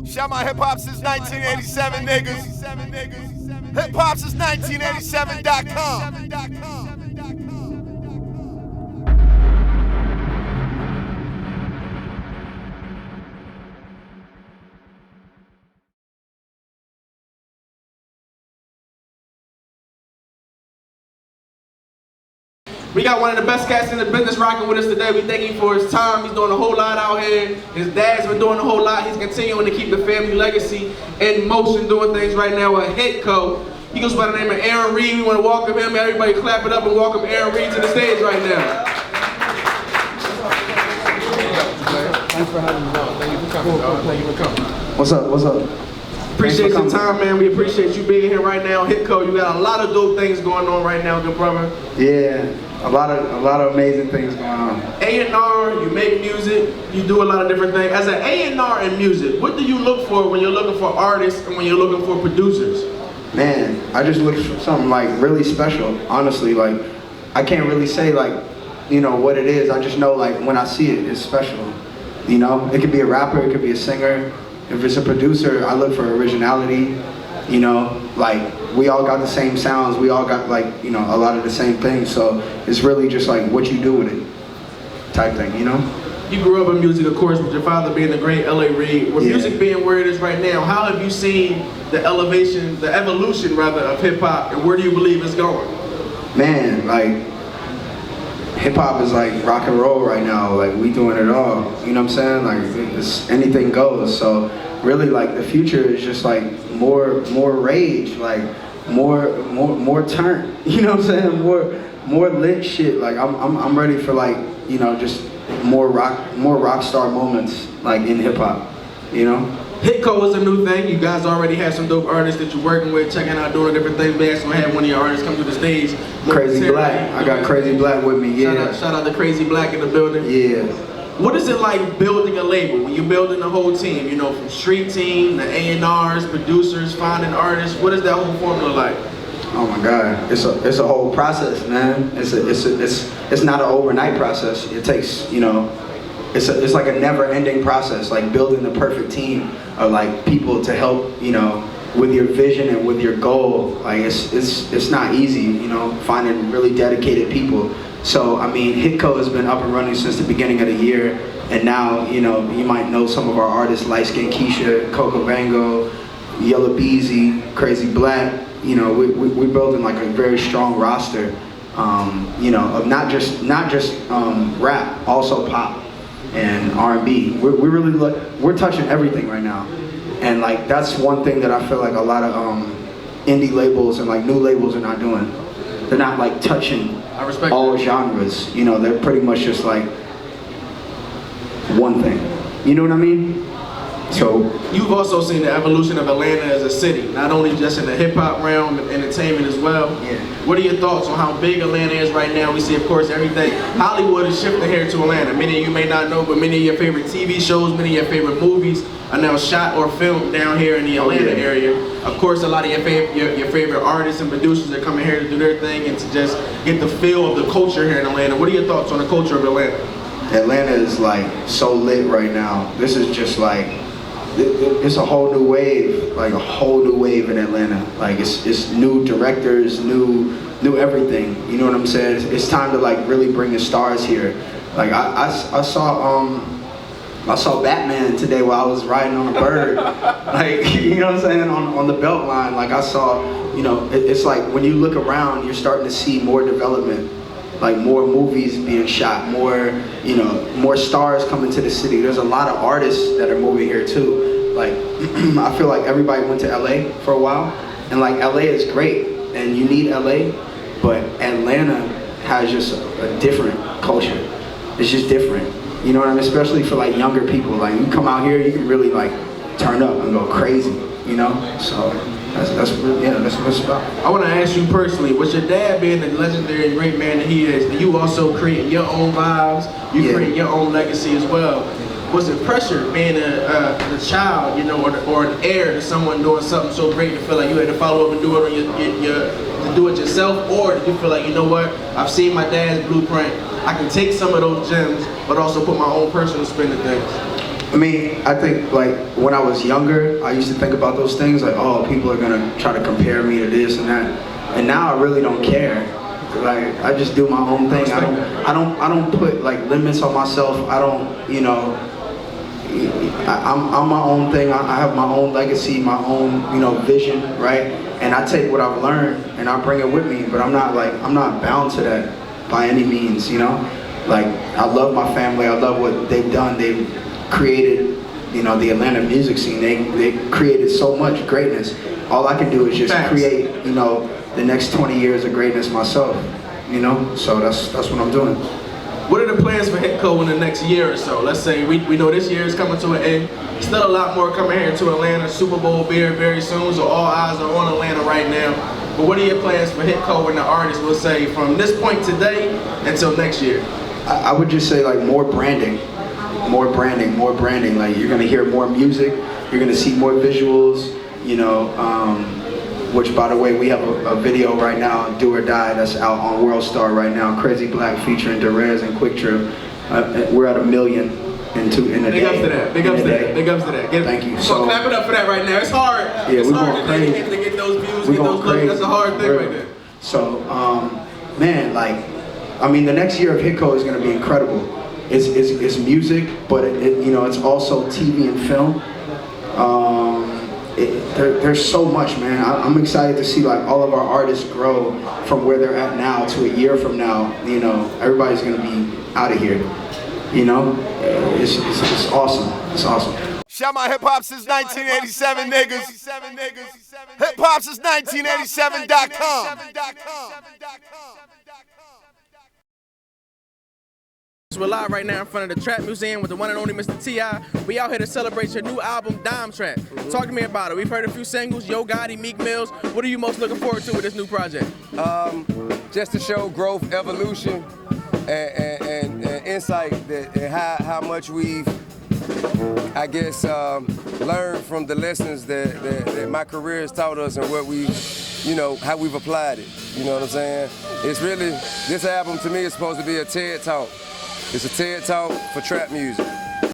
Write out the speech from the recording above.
Shout my hip hop since 1987, niggas. Hip hop since 1987.com. We got one of the best cats in the business rocking with us today. We thank him for his time. He's doing a whole lot out here. His dad's been doing a whole lot. He's continuing to keep the family legacy in motion, doing things right now at Hitco. He goes by the name of Aaron Reid. We want to welcome him. Everybody clap it up and welcome Aaron Reid to the stage right now. Thanks for having me. Thank you for coming. Thank you for coming. What's up? What's up? Appreciate your time, man. We appreciate you being here right now. Hitco, you got a lot of dope things going on right now, good brother. Yeah, a lot of amazing things going on. A&R, you make music, you do a lot of different things. As an A&R in music, what do you look for when you're looking for artists and when you're looking for producers? Man, I just look for something like really special, honestly. Like, I can't really say like, you know, what it is. I just know like when I see it, it's special. You know, it could be a rapper, it could be a singer. If it's a producer, I look for originality. You know, like we all got the same sounds, we all got like, you know, a lot of the same things. So it's really just like what you do with it type thing, you know? You grew up in music, of course, with your father being the great L.A. Reid. With music being where it is right now, how have you seen the evolution rather, of hip hop, and where do you believe it's going? Man, like, hip hop is like rock and roll right now. Like, we doing it all. You know what I'm saying? Like, it's, anything goes. So really, like, the future is just like more rage, like more turn. You know what I'm saying? More lit shit. Like, I'm ready for like, you know, just more rock star moments like in hip hop. You know? Hitco is a new thing. You guys already have some dope artists that you're working with, checking out, doing different things. We actually have one of your artists come to the stage. Crazy Black. I got Crazy Black with me, yeah. Shout out to Crazy Black in the building. Yeah. What is it like building a label, when you're building a whole team, you know, from street team, the A&Rs, producers, finding artists? What is that whole formula like? Oh my God, it's a whole process, man. It's not an overnight process. It takes, you know, it's like a never-ending process, like building the perfect team of like people to help, you know, with your vision and with your goal. Like it's not easy, you know, finding really dedicated people. So I mean, Hitco has been up and running since the beginning of the year, and now, you know, you might know some of our artists: Light Skin Keisha, Coco Bango, Yellow Beezy, Crazy Black. You know, we're building like a very strong roster. You know, of not just rap, also pop and R&B. We're touching everything right now, and like that's one thing that I feel like a lot of indie labels and like new labels are not doing. They're not like touching all genres. You know, they're pretty much just like one thing. You know what I mean? So you've also seen the evolution of Atlanta as a city, not only just in the hip hop realm, but entertainment as well. Yeah. What are your thoughts on how big Atlanta is right now? We see, of course, everything. Hollywood is shifting here to Atlanta. Many of you may not know, but many of your favorite TV shows, many of your favorite movies are now shot or filmed down here in the Atlanta area. Of course, a lot of your favorite artists and producers are coming here to do their thing and to just get the feel of the culture here in Atlanta. What are your thoughts on the culture of Atlanta? Atlanta is like so lit right now. This is just like, it's a whole new wave, like a whole new wave in Atlanta. Like it's new directors, new everything. You know what I'm saying? It's time to like really bring the stars here. Like I saw Batman today while I was riding on a bird. Like, you know what I'm saying, on the belt line. Like I saw, you know, it's like when you look around, you're starting to see more development. Like more movies being shot, more, you know, more stars coming to the city. There's a lot of artists that are moving here too. Like, I feel like everybody went to LA for a while, and like LA is great, and you need LA, but Atlanta has just a different culture. It's just different. You know what I mean? Especially for like younger people. Like, you come out here, you can really like turn up and go crazy, you know? So that's what's about. I want to ask you personally, was your dad being the legendary great man that he is, and you also creating your own vibes, you create your own legacy as well? Was it pressure being a child, you know, or an heir to someone doing something so great to feel like you had to follow up and do it on to do it yourself, or did you feel like, you know what, I've seen my dad's blueprint, I can take some of those gems, but also put my own personal spin to things? I mean, I think like when I was younger, I used to think about those things like, oh, people are gonna try to compare me to this and that, and now I really don't care. Like I just do my own thing. I don't put like limits on myself. I don't, you know. I'm my own thing. I have my own legacy, my own, you know, vision, right? And I take what I've learned and I bring it with me. But I'm not bound to that by any means, you know. Like I love my family. I love what they've done. They've created, you know, the Atlanta music scene. They created so much greatness. All I can do is just create, you know, the next 20 years of greatness myself, you know. So that's what I'm doing. What are the plans for Hitco in the next year or so? Let's say we know this year is coming to an end. Still a lot more coming here to Atlanta. Super Bowl very soon, so all eyes are on Atlanta right now. But what are your plans for Hitco and the artists, we'll say, from this point today until next year? I would just say like more branding. Like you're gonna hear more music, you're gonna see more visuals, you know, which by the way, we have a video right now, Do or Die, that's out on World Star right now. Crazy Black featuring Derez and Quick Trip. We're at 1 million in a day. Big ups to that, big ups to that, big ups to that. Thank you. So clap it up for that right now. It's hard. Yeah, it's we're hard going crazy. To get those views, get those looks. That's a hard thing right there. So, man, like, I mean, the next year of Hitco is going to be incredible. It's music, but you know, it's also TV and film. There's so much, man. I'm excited to see like all of our artists grow from where they're at now to a year from now. You know, everybody's gonna be out of here. You know, it's awesome. It's awesome. Shout my hip hop since 1987 niggas. Hip hop since 1987.com. We're live right now in front of the Trap Museum with the one and only Mr. T.I. We out here to celebrate your new album, Dime Trap. Talk to me about it. We've heard a few singles, Yo Gotti, Meek Mills. What are you most looking forward to with this new project? Just to show growth, evolution, and insight and how much we've, I guess, learned from the lessons that my career has taught us and what we, you know, how we've applied it. You know what I'm saying? It's really, this album to me is supposed to be a TED Talk. It's a TED Talk for trap music.